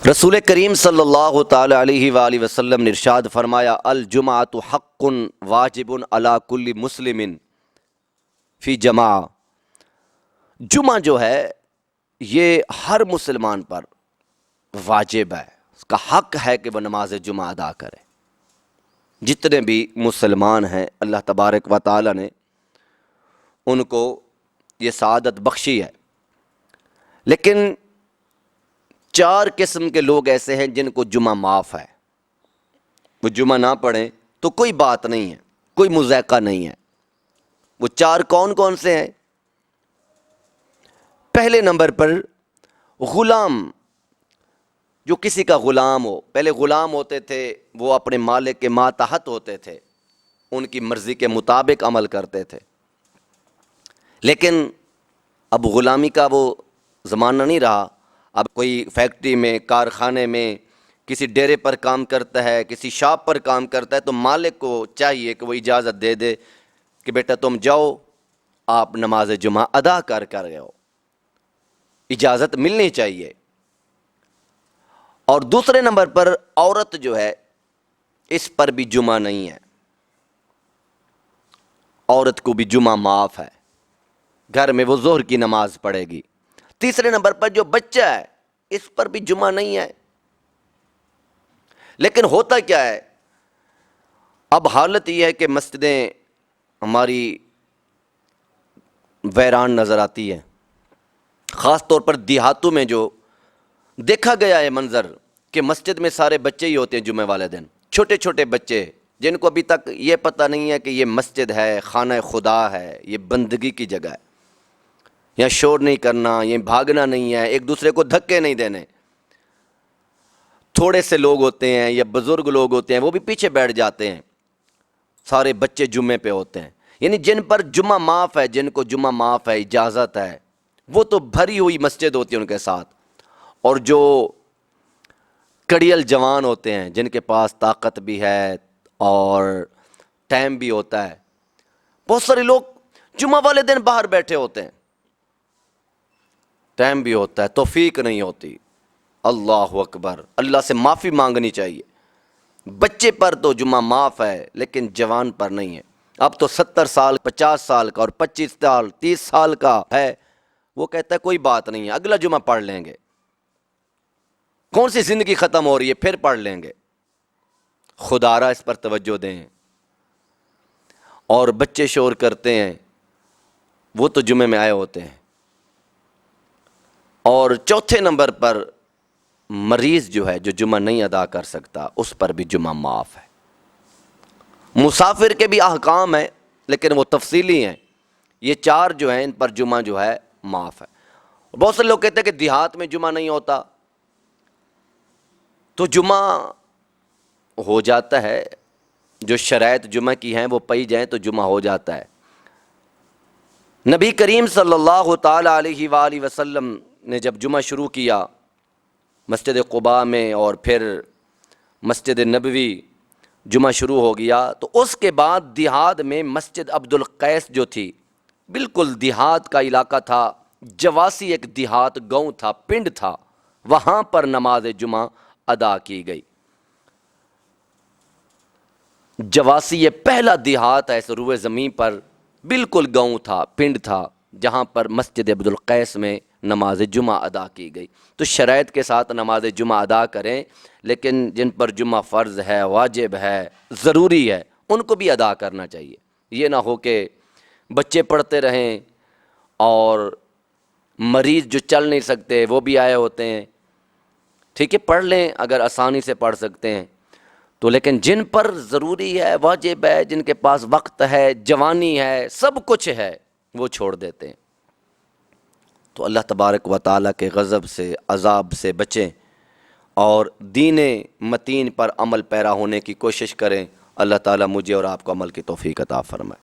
رسول کریم صلی اللہ تعالی علیہ وآلہ وسلم نے ارشاد فرمایا، الجمعۃ حق واجب علی کل مسلم فی جماع۔ جمعہ جو ہے یہ ہر مسلمان پر واجب ہے، اس کا حق ہے کہ وہ نماز جمعہ ادا کرے۔ جتنے بھی مسلمان ہیں اللہ تبارک و تعالی نے ان کو یہ سعادت بخشی ہے، لیکن 4 قسم کے لوگ ایسے ہیں جن کو جمعہ معاف ہے، وہ جمعہ نہ پڑھیں تو کوئی بات نہیں ہے، کوئی مضائقہ نہیں ہے۔ وہ 4 کون کون سے ہیں؟ پہلے نمبر پر غلام، جو کسی کا غلام ہو۔ پہلے غلام ہوتے تھے، وہ اپنے مالک کے ماتحت ہوتے تھے، ان کی مرضی کے مطابق عمل کرتے تھے، لیکن اب غلامی کا وہ زمانہ نہیں رہا۔ اب کوئی فیکٹری میں، کارخانے میں، کسی ڈیرے پر کام کرتا ہے، کسی شاپ پر کام کرتا ہے، تو مالک کو چاہیے کہ وہ اجازت دے دے کہ بیٹا تم جاؤ، آپ نماز جمعہ ادا کر گئے ہو، اجازت ملنی چاہیے۔ اور دوسرے نمبر پر عورت جو ہے، اس پر بھی جمعہ نہیں ہے، عورت کو بھی جمعہ معاف ہے، گھر میں وہ ظہر کی نماز پڑھے گی۔ تیسرے نمبر پر جو بچہ ہے، اس پر بھی جمعہ نہیں ہے۔ لیکن ہوتا کیا ہے، اب حالت یہ ہے کہ مسجدیں ہماری ویران نظر آتی ہے، خاص طور پر دیہاتوں میں جو دیکھا گیا ہے منظر کہ مسجد میں سارے بچے ہی ہوتے ہیں جمعہ والے دن، چھوٹے چھوٹے بچے جن کو ابھی تک یہ پتہ نہیں ہے کہ یہ مسجد ہے، خانہ خدا ہے، یہ بندگی کی جگہ ہے، یہاں شور نہیں کرنا، یہ بھاگنا نہیں ہے، ایک دوسرے کو دھکے نہیں دینے۔ تھوڑے سے لوگ ہوتے ہیں یا بزرگ لوگ ہوتے ہیں، وہ بھی پیچھے بیٹھ جاتے ہیں، سارے بچے جمعے پہ ہوتے ہیں۔ یعنی جن پر جمعہ معاف ہے، جن کو جمعہ معاف ہے، اجازت ہے، وہ تو بھری ہوئی مسجد ہوتی ہے ان کے ساتھ۔ اور جو کڑیل جوان ہوتے ہیں، جن کے پاس طاقت بھی ہے اور ٹائم بھی ہوتا ہے، بہت سارے لوگ جمعہ والے دن باہر بیٹھے ہوتے ہیں، ٹائم بھی ہوتا ہے، توفیق نہیں ہوتی۔ اللہ اکبر، اللہ سے معافی مانگنی چاہیے۔ بچے پر تو جمعہ معاف ہے، لیکن جوان پر نہیں ہے۔ اب تو 70 سال، 50 سال کا اور 25 سال، 30 سال کا ہے، وہ کہتا ہے کوئی بات نہیں ہے، اگلا جمعہ پڑھ لیں گے، کون سی زندگی ختم ہو رہی ہے، پھر پڑھ لیں گے۔ خدا را اس پر توجہ دیں۔ اور بچے شور کرتے ہیں، وہ تو جمعے میں آئے ہوتے ہیں۔ اور چوتھے نمبر پر مریض جو ہے، جو جمعہ نہیں ادا کر سکتا، اس پر بھی جمعہ معاف ہے۔ مسافر کے بھی احکام ہیں، لیکن وہ تفصیلی ہیں۔ یہ 4 جو ہیں، ان پر جمعہ جو ہے معاف ہے۔ بہت سے لوگ کہتے ہیں کہ دیہات میں جمعہ نہیں ہوتا، تو جمعہ ہو جاتا ہے، جو شرائط جمعہ کی ہیں وہ پائی جائیں تو جمعہ ہو جاتا ہے۔ نبی کریم صلی اللہ تعالی علیہ وآلہ وسلم نے جب جمعہ شروع کیا مسجد قباء میں، اور پھر مسجد نبوی جمعہ شروع ہو گیا، تو اس کے بعد دیہات میں مسجد عبد القیس جو تھی، بالکل دیہات کا علاقہ تھا، جواسی ایک دیہات گاؤں تھا، پنڈ تھا، وہاں پر نماز جمعہ ادا کی گئی۔ جواسی یہ پہلا دیہات ہے اس روئے زمین پر، بالکل گاؤں تھا، پنڈ تھا، جہاں پر مسجد عبد القیس میں نماز جمعہ ادا کی گئی۔ تو شرائط کے ساتھ نماز جمعہ ادا کریں، لیکن جن پر جمعہ فرض ہے، واجب ہے، ضروری ہے، ان کو بھی ادا کرنا چاہیے۔ یہ نہ ہو کہ بچے پڑھتے رہیں اور مریض جو چل نہیں سکتے وہ بھی آئے ہوتے ہیں۔ ٹھیک ہے، پڑھ لیں اگر آسانی سے پڑھ سکتے ہیں تو، لیکن جن پر ضروری ہے، واجب ہے، جن کے پاس وقت ہے، جوانی ہے، سب کچھ ہے، وہ چھوڑ دیتے ہیں۔ تو اللہ تبارک و تعالیٰ کے غضب سے، عذاب سے بچیں اور دین متین پر عمل پیرا ہونے کی کوشش کریں۔ اللہ تعالیٰ مجھے اور آپ کو عمل کی توفیق عطا فرمائے۔